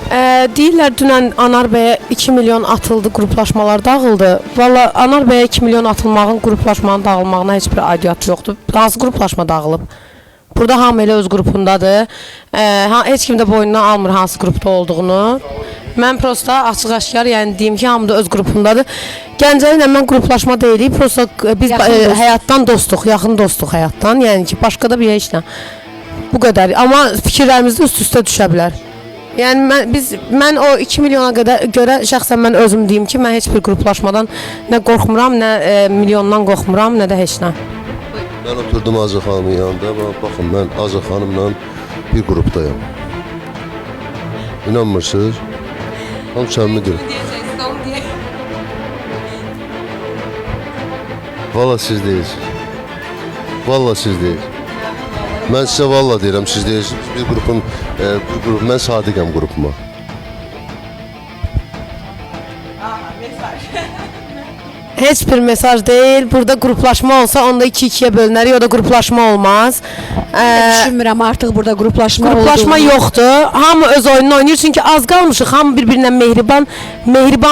Deyirlər dünən Anar bəyə 2 milyon atıldı, qruplaşmalar dağıldı. Valla Anar bəyə 2 milyon atılmağın qruplaşmanın dağılmağına heç bir aidiyyatı yoxdur. Hansı qruplaşma dağılıb? Burada hamı elə öz qrupundadır. Heç kim də boynuna almır hansı qrupda olduğunu. Mən prosta açıq-aşkar yəni deyim ki, hamı da öz qrupundadır. Gəncəli ilə mən qruplaşma deyilik, prosta biz həyatdan dostuq, yaxın dostuq həyatdan. Yəni ki, başqa da bir işlə. Bu qədər. Amma fikirlərimiz də üst-üstə düşə bilər. Yəni mən o 2 milyona görə şəxsən mən özüm deyim ki, mən heç bir qruplaşmadan nə qorxmuram, nə milyondan qorxmuram, nə də heç nə. Mən oturdum Azə xanımın yanında. Baxın, mən Azə xanımla bir qrupdayım. İnanmırsınız? Tam səmimidir. Valla siz deyirsiniz. Valla siz deyirsiniz. Mən sizə valla deyirəm, siz deyirsiniz. Bir qrup, mən sadiqəm qrupuma. Heç bir mesaj deyil. Burada qruplaşma olsa onda 2-2-yə bölünərik, o da qruplaşma olmaz. Düşünmürəm artıq burada qruplaşma yoxdur. Hamı öz oyununu oynayır çünki az qalmışıq. Hamı bir-birinə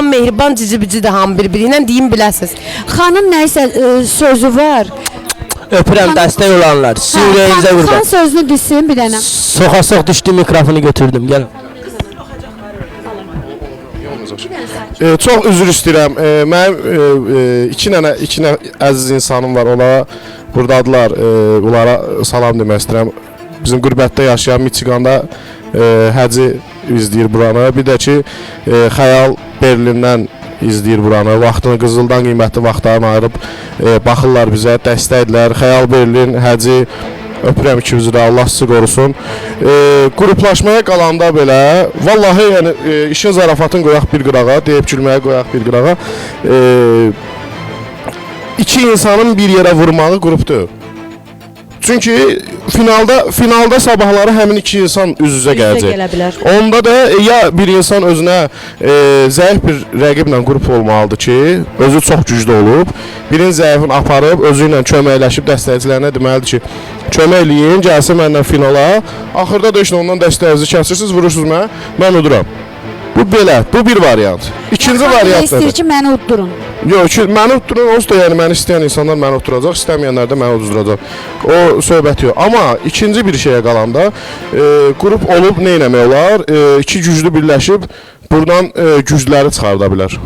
mehriban, cici-bici də hamı bir-birinə deyim biləsiniz. Xanım nəysə sözü var. Öpürəm dəstək olanlar. Sizin ürəyinizə vurdu. Xan sözünü desin bir dənə. Soxa-sox düşdü, mikrofonu götürdüm. Gəlin. Çox üzr istəyirəm. Mənim iki dənə əziz insanım var. Onlara buradadılar. Onlara salam demək istəyirəm. Bizim qürbətdə yaşayan Michiganda Həci izləyir buranı. Bir də ki, Xəyal Berlindən izləyir buranı. Vaxtını qızıldan qiymətli vaxtlarını ayırıb baxırlar bizə, dəstəkdirlər. Xəyal Berlin, Həci, öpürəm ikinizi də, Allah sizi qorusun. Qruplaşmaya qalanda belə, vallahi yəni işin zarafatını qoyaq bir qırağa, deyib gülməyə qoyaq bir qırağa. İki insanın bir yerə vurmağı qrupdur. Çünki finalda sabahları həmin iki insan üz-üzə gələcək. Onda da ya bir insan özünə zəif bir rəqiblə qrup olmalıdır ki, özü çox güclü olub, birinin zəifini aparıb, özü ilə köməkləşib dəstəkçilərinə deməlidir ki, kömək eləyin, gəlsin mənlə finala, axırda da işte ondan dəstəyinizi kəsirsiniz, vurursunuz mənə, mən uduram. Bu belə, bu bir variant. İkinci variant istəyir ki, məni uddurun. Yox, məni uddurun, olsa da yəni məni istəyən insanlar məni udduracaq, istəməyənlər də məni udduracaq. O söhbət yox. Amma ikinci bir şeyə qalanda qrup olub nə eləmək olar? İki güclü birləşib buradan gücləri çıxarda bilər.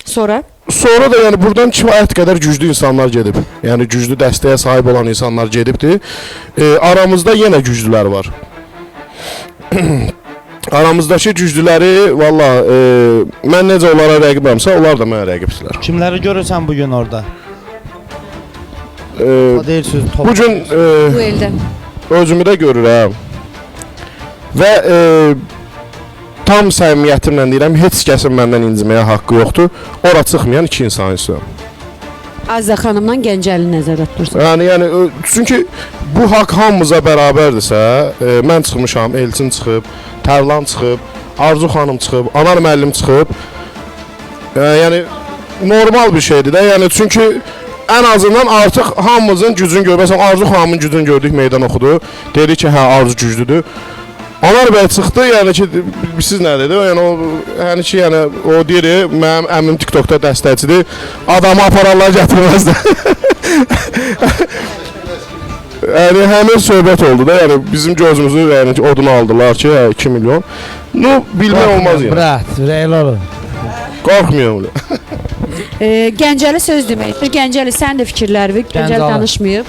Sonra? Sonra da yəni buradan kifayət qədər güclü insanlar gedib. Yəni güclü dəstəyə sahib olan insanlar gedibdir. Aramızda yenə güclülər var. Aramızdakı güclüləri valla mən necə onlara rəqibəmsə, onlar da mənə rəqibsizlər. Kimləri görürsən bugün orada? Bugün Bu eldə. özümü də görürəm və tam səmimiyyətimlə deyirəm, heç kəsin məndən inciməyə haqqı yoxdur. Ora çıxmayan iki insan istəyirəm. Azə xanımdan Gəncəli nəzərdə tutursun. Yəni çünki bu haqq hamımıza bərabərdirsə, mən çıxmışam, Elçin çıxıb, Tərlan çıxıb, Arzu xanım çıxıb, Anar müəllim çıxıb. Yəni normal bir şeydir də. Yəni çünki ən azından artıq hamımızın gücünü görürük. Arzu xanımın gücünü gördük, meydan oxudu. Dedi ki, hə Arzu güclüdür. Anar bəy çıxdı, yəni ki, siz nə dedi? Yəni ki, o deyir, mənim əmim TikTokda dəstəkçidir, adamı apararlar gətirməzlər. Yəni həmin söhbət oldu da, yəni bizim gözümüzü oduna aldılar ki, 2 milyon. Bilmək olmaz yəni. Brat, ürəkli olun. Qorxmuyorum. Gəncəli söz deməkdir. Gəncəli, sən də fikirləri, Gəncəli danışmayıb.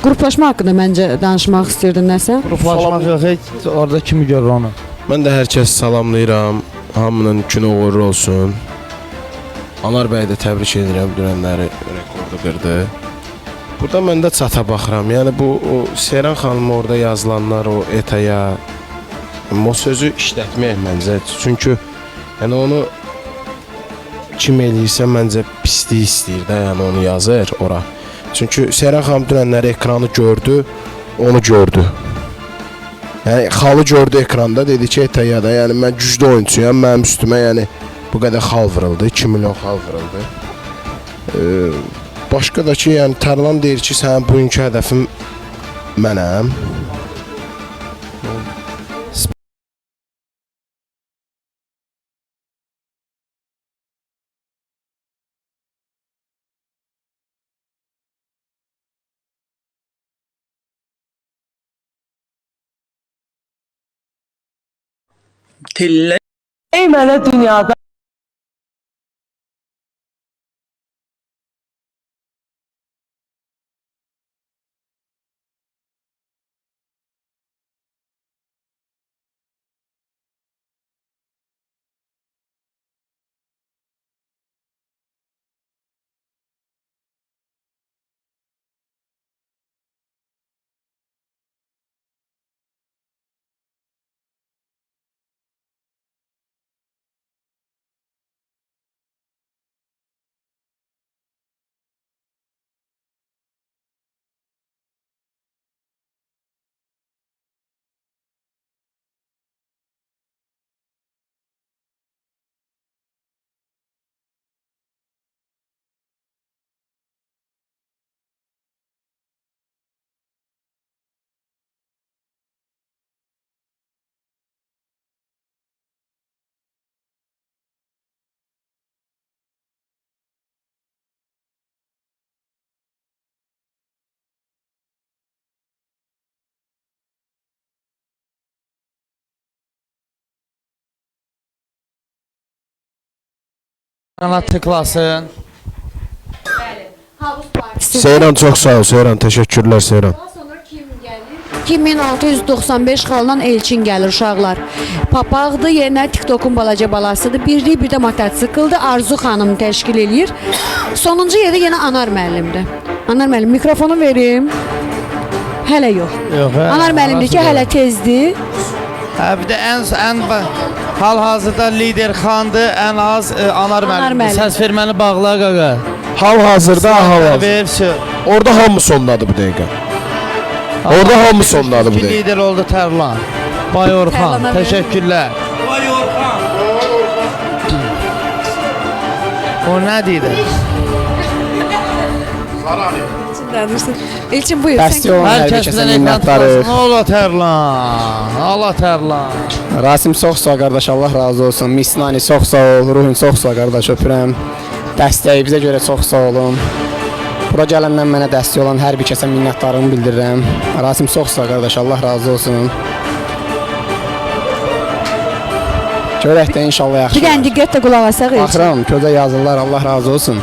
Qruplaşma haqqında məncə danışmaq istəyirdin nəsə? Qruplaşmaq yox, heç orada kimi görür onu. Mən də hər kəsi salamlayıram. Hamının günü uğurlu olsun. Anar bəy də təbrik edirəm, dünənləri rekordu qırdı. Burada mən də çata baxıram. Yəni bu Seyran xanım orada yazılanlar, o etaya o sözü işlətmək məncə. Çünki yəni onu kim eləyirsə məncə pislik istəyir də, yəni onu yazır ora. Çünki Seyran xanım dünənləri ekranı gördü, onu gördü. Yəni xalı gördü ekranda, dedi ki, etəyada, yəni mən güclü oyuncuyam, mənim üstümə yəni bu qədər xal vırıldı, 2 milyon xal vırıldı. Başqa da ki, yəni Tərlan deyir ki, sənin bugünkü hədəfin mənəm. Tillə Ey mənə dünyada Kanal tıklasın. Seyran çox sağ ol, Seyran. Təşəkkürlər Seyran. 2695 xaldan Elçin gəlir uşaqlar. Papaqdır, yenə TikTokun balaca balasıdır. Birlik bir də mototsikldir. Arzu xanım təşkil eləyir. Sonuncu yerdə yenə Anar müəllimdir. Anar müəllim mikrofonu verim. Hələ yox. Yox, hə. Anar müəllimdir ki, hələ tezdir. Hə, bir də ən hal-hazırda lider xandır, ən az Anar müəllim. müəllim. Səs verməni bağla qaqa. Hal-hazırda hal-hazırda. Ver, Orada hamı sonladı bu dəqiqə. Orada hamı sonladı bu İki dəqiqə. lider oldu Tərlan. Bay Orxan, Tərlana ver. təşəkkürlər. Bay Orxan. O nə deyir? Elçin buyur. Bəsti olan hər Hər bir kəs kəsə bizdən ekran minnətdarıq. tıklasın. Allah Tərlan. Allah Tərlan. Rasim çox sağ ol qardaş, Allah razı olsun. Misnani çox sağ ol, Ruhun çox sağ ol qardaş, öpürəm. Dəstəyi bizə görə çox sağ olun. Bura gələndən mənə dəstək olan hər bir kəsə minnətdarlığımı bildirirəm. Rasim çox sağ ol qardaş, Allah razı olsun. Görək də inşallah yaxşı. Bir dənə diqqətlə qulaq asaq Elçin. Baxıram, közə yazırlar, Allah razı olsun.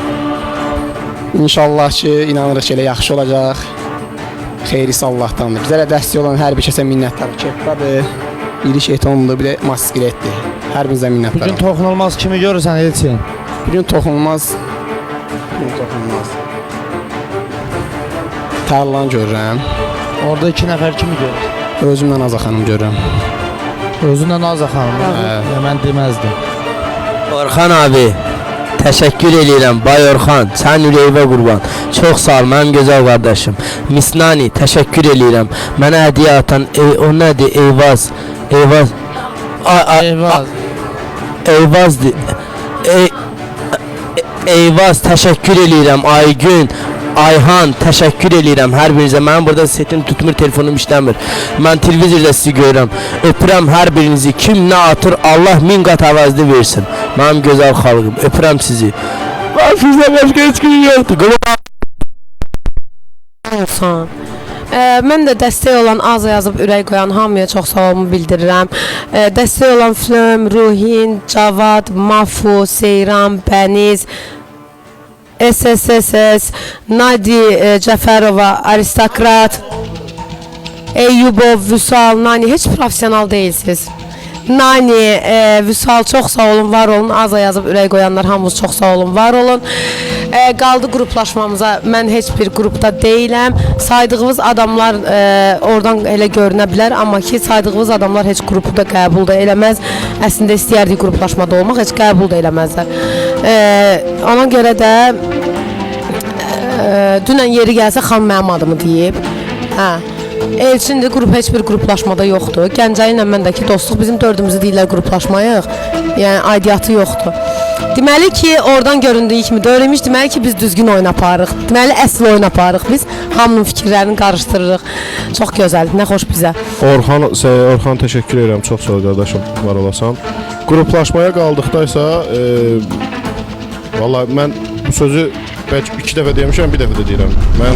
İnşallah ki, inanırıq ki, elə yaxşı olacaq. Xeyrisi Allahdandır. Bizə də dəstək olan hər bir kəsə minnətdarıq. Kepkadır, iri şeytondur, bir də maskiretdir. Hər birinizə Bugün minnətdarım. toxunulmaz kimi görürsən Elçin? Bugün toxunulmaz. Bugün toxunulmaz. Tərlan görürəm. Orada 2 nəfər kimi görürsən? Özümlə Aza xanım görürəm. Özündən Azə xanım. Mən deməzdim. Orxan abi, təşəkkür edirəm. Bay Orxan, sən ürəyivə qurban. Çox sağ ol, mənim gözəl qardaşım. Misnani, təşəkkür edirəm. Mənə hədiyyə atan, o nədir? Eyvaz. Eyvaz. Eyvaz. Eyvazdır. Eyvaz, təşəkkür edirəm. Aygün, Ayhan, təşəkkür edirəm hər birinizə. Mənim burada setim tutmur, telefonum işləmir. Mən televizorda sizi görürəm. Öpürəm hər birinizi. Kim nə atır, Allah 1000 qat əvəzli versin. Mənim gözəl xalqım, öpürəm sizi. Mən sizdən başqa heç kim yoxdur. olsun. Mən də dəstək olan Aza yazıb ürək qoyan hamıya çox sağ olmu bildirirəm. Dəstək olan Flöm, Ruhin, Cavad, Mafu, Seyran, Bəniz, SSSS, Nadi Cəfərova, Aristokrat, Eyyubov, Vüsal, Nani, heç profesional deyilsiniz. Nani, Vüsal çox sağ olun, var olun. Aza yazıb ürək qoyanlar hamınız çox sağ olun, var olun. Qaldı qruplaşmamıza, mən heç bir qrupda deyiləm. Saydığınız adamlar oradan elə görünə bilər, amma ki saydığınız adamlar heç qrupu da qəbul da eləməz. Əslində istəyərdik qruplaşmada olmaq, heç qəbul da eləməzlər. Ona görə də dünən yeri gəlsə xan mənim adımı deyib. Elçindir, qrup heç bir qruplaşmada yoxdur. Gəncəli ilə məndəki dostluq bizim dördümüzü deyirlər qruplaşmayıq. Yəni aidiyyatı yoxdur. Deməli ki, oradan göründüyü kimi deyilmiş, deməli ki biz düzgün oyun aparırıq. Deməli əsl oyun aparırıq biz. Hamının fikirlərini qarışdırırıq. Çox gözəl, nə xoş bizə. Orxan təşəkkür edirəm, çox sağ ol qardaşım, var olasan. Qruplaşmaya qaldıqda isə vallahi mən bu sözü bəlkə 2 dəfə demişəm, bir dəfə də deyirəm. Mən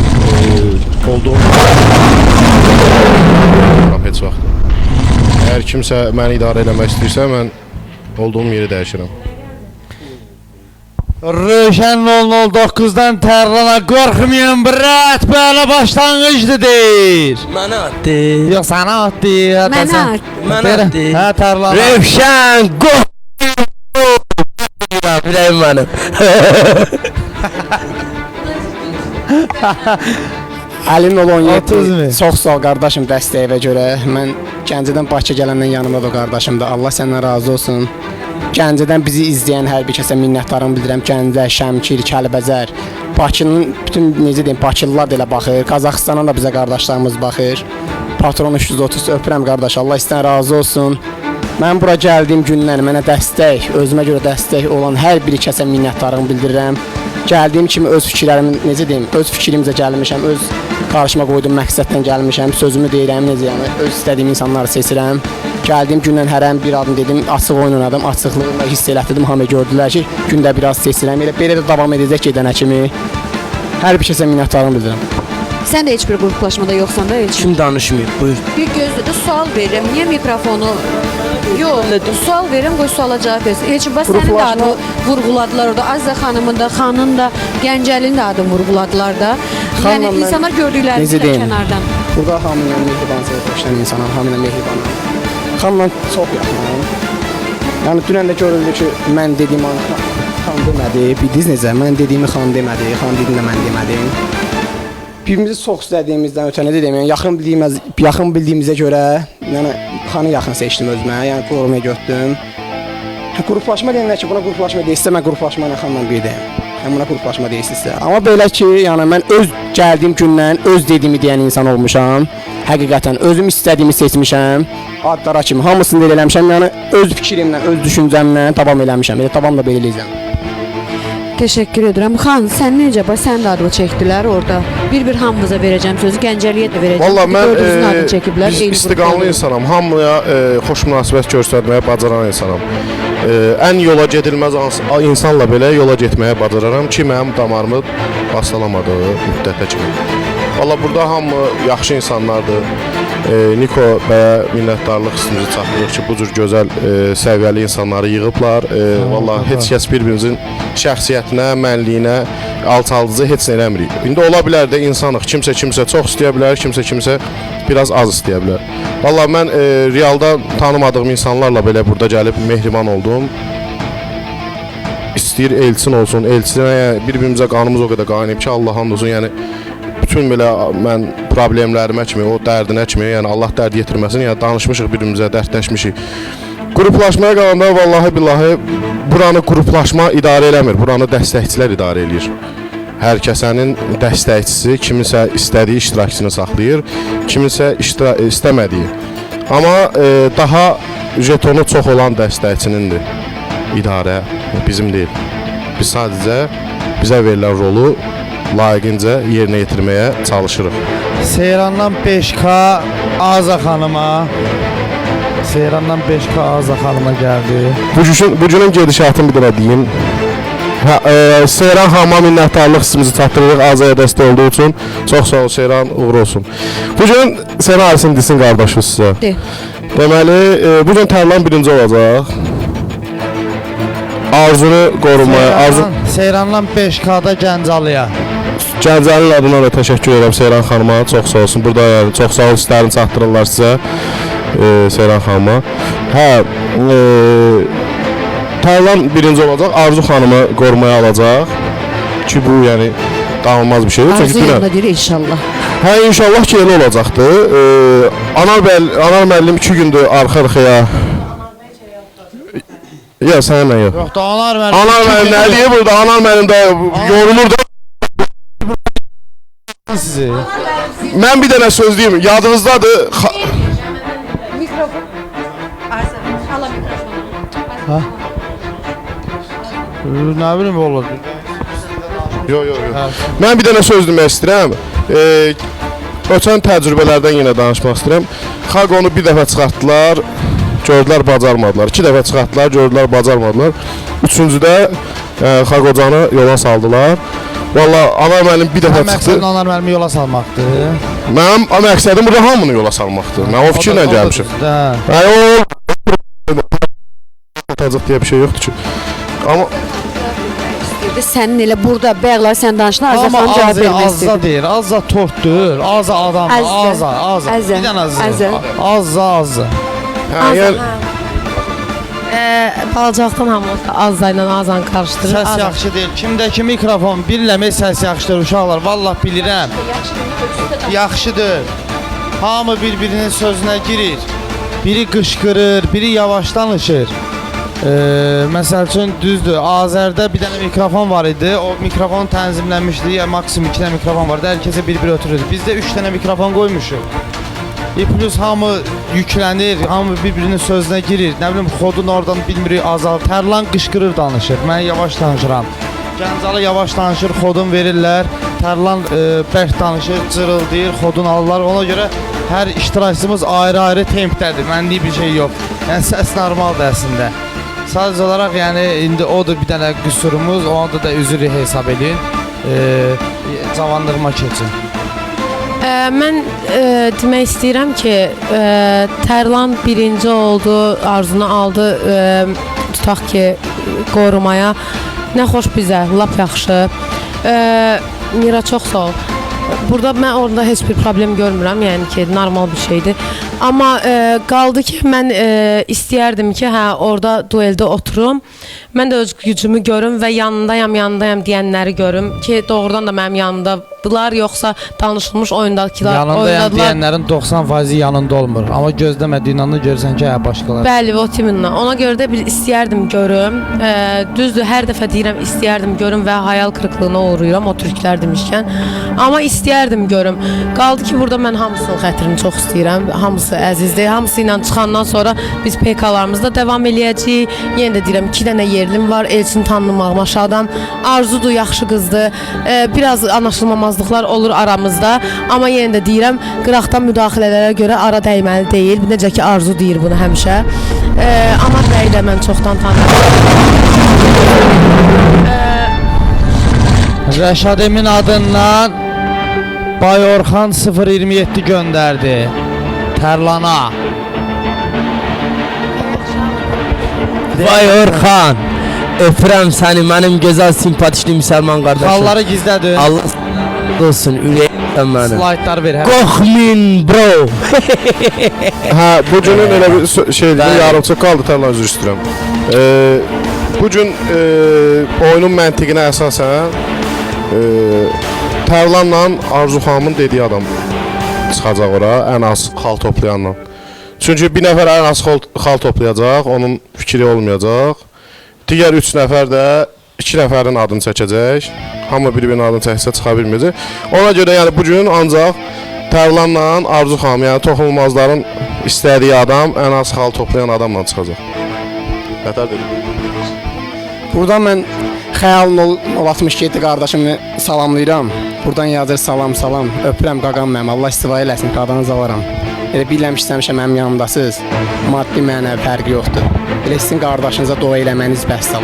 olduğum heç vaxt. Əgər kimsə məni idarə eləmək istəyirsə, mən olduğum yeri dəyişirəm. Rövşən 009-dan Tərlana qorxmayan brat belə başlanğıcdır deyir. Mənə atdı. Yox, sənə atdı. Mənə at. Mənə atdı. Hə, Tərlana. Rövşən qox. Biləyim mənim. Əlim ol 30 17. min. Çox sağ ol qardaşım dəstəyinə görə. Mən Gəncədən Bakıya gələndən yanımda da qardaşımdır. Allah səndən razı olsun. Gəncədən bizi izləyən hər bir kəsə minnətdarlığımı bildirirəm. Gəncə, Şəmkir, Kəlbəcər, Bakının bütün necə deyim, Bakılılar da elə baxır. Qazaxıstandan da bizə qardaşlarımız baxır. Patron 330 öpürəm qardaş. Allah sizdən razı olsun. Mən bura gəldiyim gündən mənə dəstək, özümə görə dəstək olan hər bir kəsə minnətdarlığımı bildirirəm. Gəldiyim kimi öz fikirlərimi necə deyim, öz fikrimizə gəlmişəm, öz qarşıma qoyduğum məqsəddən gəlmişəm, sözümü deyirəm, necə yəni öz istədiyim insanları seçirəm. Gəldiyim gündən hərəm bir adım dedim, açıq oynadım, açıqlığımla hiss elətdirdim, hamı gördülər ki, gündə biraz seçirəm. Belə də davam edəcək gedənə kimi. Hər bir kəsə minnətdarlığımı bildirirəm. Sən də heç bir qruplaşmada yoxsan da Elçin. Kim danışmır? Buyur. Bir gözlədə sual verirəm. Niyə mikrofonu? Yox, sual verirəm, qoy suala cavab versin. Elçin, bax sənin də adını vurğuladılar orada. Azza xanımın da, xanın da, Gəncəlin də adını vurğuladılar da. Yəni Xanımla mən insanlar gördüklərini necə deyim? kənardan. Burada hamıyla mehriban sevişən insanam, hamıyla mehribanam. Xanla çox yaxınam. Yəni dünən də görüldü ki, mən dediyim an xan demədi. Bildiniz necə? Mən dediyimi xan demədi, xan dediyini də mən demədim. Birimizi çox istədiyimizdən ötə nə deyim, yəni yaxın bildiyimizə görə, yəni xanı yaxın seçdim özümə, yəni qorumaya götürdüm. Qruplaşma deyirlər ki, buna qruplaşma deyilsə, mən qruplaşma ilə xanla bir deyim. Yəni buna qruplaşma deyilsə. Amma belə ki, yəni mən öz gəldiyim gündən öz dediyimi deyən insan olmuşam. Həqiqətən özüm istədiyimi seçmişəm. Adlara kimi hamısını da eləmişəm. Yəni öz fikrimlə, öz düşüncəmlə davam eləmişəm. Elə davam da belə eləyəcəm. Teşekkür ederim. Xan, sən necə? Bax, sən də adını çəkdilər orada. Bir hamımıza verəcəm sözü, Gəncəliyə də verəcəm. Valla mən Dördünüzün adını çəkiblər. biz eyni istiqamlı qrupda. insanam. Hamıya xoş münasibət göstərməyə bacaran insanam. Ən yola gedilməz insanla belə yola getməyə bacararam ki, mənim damarımı bastalamadığı müddətə kimi. Valla burada hamı yaxşı insanlardır. Niko bəyə minnətdarlıq istəyimizi çatdırırıq ki, bu cür gözəl səviyyəli insanları yığıblar. Valla heç kəs bir-birimizin şəxsiyyətinə, mənliyinə alçaldıcı heç nə eləmirik. İndi ola bilər də insanıq. Kimsə çox istəyə bilər, kimsə biraz az istəyə bilər. Valla mən realda tanımadığım insanlarla belə burada gəlib mehriban oldum. İstəyir Elçin olsun, Elçinə bir-birimizə qanımız o qədər qaynayıb ki, Allah hamd olsun, yəni bütün belə mən problemlərimə kimi, o dərdinə kimi, yəni Allah dərd yetirməsin, yəni danışmışıq bir-birimizə, dərdləşmişik. Qruplaşmaya qalanda vallahi billahi buranı qruplaşma idarə eləmir, buranı dəstəkçilər idarə eləyir. Hər kəsənin dəstəkçisi kiminsə istədiyi iştirakçını saxlayır, kiminsə istəmədiyi. Amma daha jetonu çox olan dəstəkçinindir idarə, bizim deyil. Biz sadəcə bizə verilən rolu layiqincə yerinə yetirməyə çalışırıq. Seyrandan 5K Aza xanıma. Seyrandan 5K Aza xanıma gəldi. Bu günün gedişatını bir dənə deyim. Seyran xanıma minnətdarlıq hissimizi çatdırırıq Azaya dəstək olduğu üçün. Çox sağ ol Seyran, uğur olsun. Bu gün Seyran Alisin desin qardaşı sizə. De. Deməli, bu gün Tərlan birinci olacaq. Arzunu qorumaya, Seyrandan 5K-da Gəncəliyə. Gəncəlinin adına da təşəkkür edirəm Seyran xanıma, çox sağ olsun. Burada çox sağ ol, istərini çatdırırlar sizə Seyran xanıma. Tərlan birinci olacaq, Arzu xanımı qorumaya alacaq ki, bu yəni danılmaz bir şeydir. Arzu yanında deyir inşallah. İnşallah ki, elə olacaqdır. Anar müəllim 2 gündür arxa-arxaya. Yox, sənə mən yox. Yox da Anar müəllim. Anar müəllim nə deyir burada? Anar müəllim də yorulur da. Sizi. Mən bir dənə söz deyim, yadınızdadır. Mikrofon. Arsa, hala mikrofonu. Nə bilim olur. Yox. Mən bir dənə söz demək istəyirəm. Ötən təcrübələrdən yenə danışmaq istəyirəm. Xalq onu bir dəfə çıxartdılar, gördülər bacarmadılar. 2 dəfə çıxartdılar, gördülər bacarmadılar. Üçüncüdə Xalq Ocanı yola saldılar. Valla Anar müəllim bir dəfə Məqsədin çıxdı. Anar müəllimi yola salmaqdır. Mənim məqsədim burada hamını yola salmaqdır. Mən o fikirlə gəlmişəm. Yəni o atacaq deyə bir şey yoxdur ki. Amma İstəyirdi sənin elə burada bəğlar sən danışdın, Arzu Amma xanım cavab azı vermək azza istəyirdi. deyir, azza tortdur, azza adam, Əzza. azza. Əzza. Bir dənə Əzza. azza. yəni Balacaqdan hamı Azza ilə Azan qarışdırır. Səs Azan. yaxşı deyil. Kimdəki mikrofon birləmək səs yaxşıdır uşaqlar. Vallah bilirəm. Yaxşıdır. Hamı bir-birinin sözünə girir. Biri qışqırır, biri yavaş danışır. Məsəl üçün düzdür. Azərdə bir dənə mikrofon var idi. O mikrofon tənzimlənmişdi. Ya maksimum 2 dənə mikrofon vardı. Hər kəsə bir-bir ötürürdü. Bizdə 3 dənə mikrofon qoymuşuq. Plus hamı yüklənir, hamı bir-birinin sözünə girir. Nə bilim, xodun oradan bilmirik azal. Tərlan qışqırır danışır. Mən yavaş danışıram. Gəncəli yavaş danışır, xodun verirlər. Tərlan bərk danışır, cırıldayır, xodun alırlar. Ona görə hər iştirakçımız ayrı-ayrı tempdədir. Mənlik bir şey yox. Yəni səs normaldır əslində. Sadəcə olaraq yəni indi odur bir dənə qüsurumuz, onu da üzr hesab edin. Cavanlığıma keçin. Mən demək istəyirəm ki, Tərlan birinci oldu, arzunu aldı, tutaq ki, qorumaya. Nə xoş bizə, lap yaxşı. Mira, çox sağ ol. Burada mən orada heç bir problem görmürəm, yəni ki, normal bir şeydir. Amma qaldı ki, mən istəyərdim ki, hə, orada dueldə oturum. Mən də öz gücümü görüm və yanındayam deyənləri görüm ki, doğrudan da mənim yanımdadılar, yoxsa danışılmış oyundakılar Yanındayam oynadılar. deyənlərin 90% yanında olmur. Amma gözləmədiyin anda görürsən ki, hə, başqaları. Bəli, o timinlə. Ona görə də bir istəyərdim görüm. Düzdür, hər dəfə deyirəm istəyərdim görüm və hayal qırıqlığına uğrayıram o türklər demişkən. Amma istəyərdim görüm. Qaldı ki, burada mən hamısının xətrini çox istəyirəm. Hamısı əzizdir. Hamısı ilə çıxandan sonra biz PK-larımızda davam eləyəcəyik. Yenə də deyirəm, 2 dənə yerlim var. Elçin tanınmağıma şadam. Arzudur, yaxşı qızdır. Biraz anlaşılmamazlıqlar olur aramızda. Amma yenə də deyirəm, qıraqdan müdaxilələrə görə ara dəyməli deyil. Necə ki, Arzu deyir bunu həmişə. Anar bəyi də mən çoxdan tanıyıram. Rəşad Emin adından Bayorxan 027 göndərdi. Tərlana. Vay Orxan, öpürəm səni mənim gözəl simpatişli müsəlman qardaşım. Xalları gizlədin. Allah razı olsun, ürəyimdən mənim. Slaytlar ver. Qoxmin bro. hə bu günün elə bir şeydir, Bəli. yarımçıq qaldı, təzə üzr istəyirəm. Bu gün oyunun məntiqinə əsasən Tərlanla Arzu xanımın dediyi adam çıxacaq ora, ən az xal toplayanla. Çünki bir nəfər ən az xal toplayacaq, onun fikri olmayacaq. Digər 3 nəfər də 2 nəfərin adını çəkəcək. Hamı bir-birinin adını çəksə çıxa bilməyəcək. Ona görə yəni bu gün ancaq Tərlanla Arzu xanım, yəni toxunulmazların istədiyi adam ən az xal toplayan adamla çıxacaq. Nətər dedim? Buradan mən Xəyalın 067 qardaşımı salamlayıram. Buradan yazır salam. Öpürəm qaqam mənim. Allah istifa eləsin, qadanızı alaram. Elə bilməmişsəmişə mənim yanımdasınız. Maddi mənəvi fərqi yoxdur. Elə sizin qardaşınıza dua eləməniz bəs.